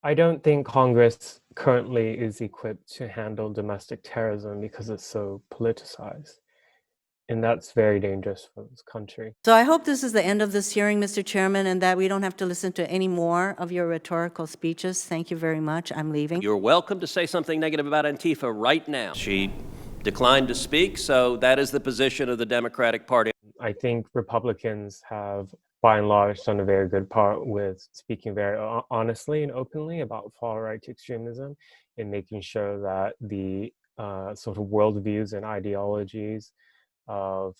I don't think Congress currently is equipped to handle domestic terrorism because it's so politicized. And that's very dangerous for this country. So I hope this is the end of this hearing, Mr. Chairman, and that we don't have to listen to any more of your rhetorical speeches. Thank you very much. I'm leaving. You're welcome to say something negative about Antifa right now. She declined to speak, so that is the position of the Democratic Party. I think Republicans have, by and large, done a very good part with speaking very honestly and openly about far-right extremism and making sure that the sort of worldviews and ideologies of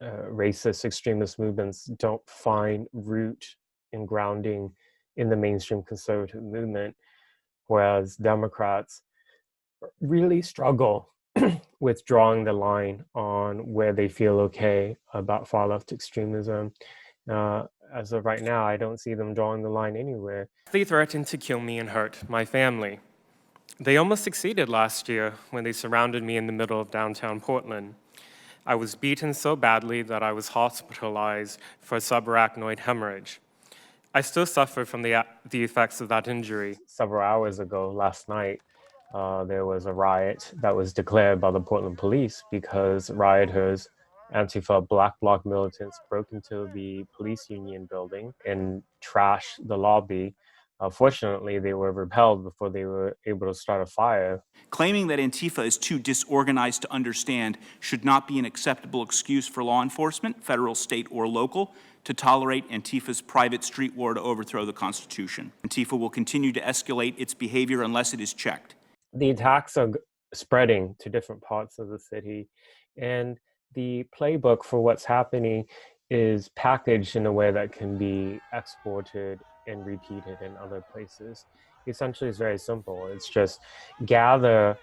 racist extremist movements don't find root and grounding in the mainstream conservative movement, whereas Democrats really struggle with drawing the line on where they feel okay about far left extremism. As of right now, I don't see them drawing the line anywhere. They threatened to kill me and hurt my family. They almost succeeded last year when they surrounded me in the middle of downtown Portland. I was beaten so badly that I was hospitalized for subarachnoid hemorrhage. I still suffer from the effects of that injury. Several hours ago, last night, there was a riot that was declared by the Portland police because rioters, Antifa Black Bloc militants, broke into the police union building and trashed the lobby. Fortunately, they were repelled before they were able to start a fire. Claiming that Antifa is too disorganized to understand should not be an acceptable excuse for law enforcement, federal, state, or local, to tolerate Antifa's private street war to overthrow the Constitution. Antifa will continue to escalate its behavior unless it is checked. The attacks are spreading to different parts of the city, and the playbook for what's happening is packaged in a way that can be exported and repeated in other places. Essentially, it's very simple. It's just gather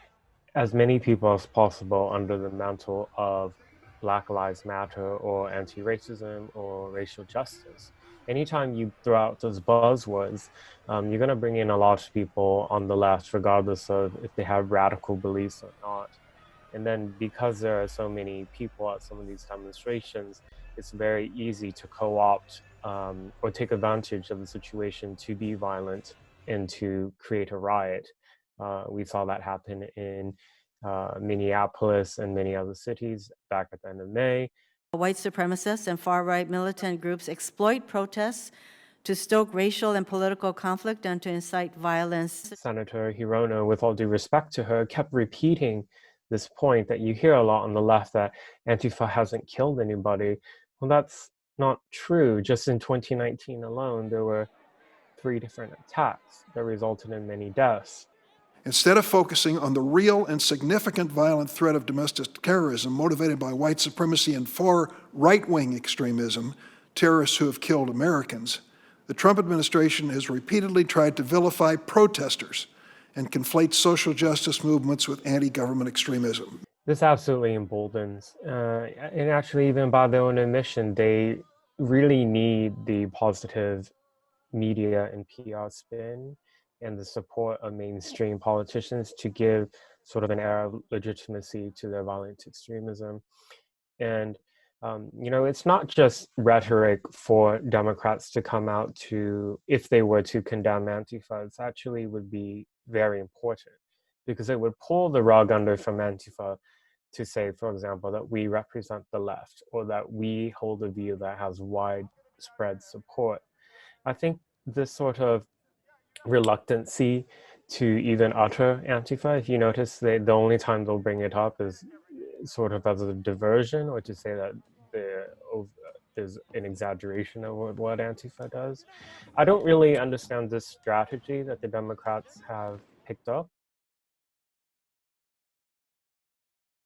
as many people as possible under the mantle of Black Lives Matter or anti-racism or racial justice. Anytime you throw out those buzzwords, you're going to bring in a lot of people on the left, regardless of if they have radical beliefs or not. And then because there are so many people at some of these demonstrations, it's very easy to co-opt or take advantage of the situation to be violent and to create a riot. We saw that happen in Minneapolis and many other cities back at the end of May. White supremacists and far-right militant groups exploit protests to stoke racial and political conflict and to incite violence. Senator Hirono, with all due respect to her, kept repeating this point that you hear a lot on the left, that Antifa hasn't killed anybody. Well, that's not true. Just in 2019 alone, there were 3 different attacks that resulted in many deaths. Instead of focusing on the real and significant violent threat of domestic terrorism motivated by white supremacy and far right-wing extremism, terrorists who have killed Americans, the Trump administration has repeatedly tried to vilify protesters and conflate social justice movements with anti-government extremism. This absolutely emboldens, and actually even by their own admission, they really need the positive media and PR spin and the support of mainstream politicians to give sort of an air of legitimacy to their violent extremism. And, it's not just rhetoric for Democrats to come out to, if they were to condemn Antifa, it actually would be very important because it would pull the rug under from Antifa to say, for example, that we represent the left or that we hold a view that has widespread support. I think this sort of reluctancy to even utter Antifa, if you notice, the only time they'll bring it up is sort of as a diversion or to say that there's an exaggeration of what Antifa does. I don't really understand this strategy that the Democrats have picked up.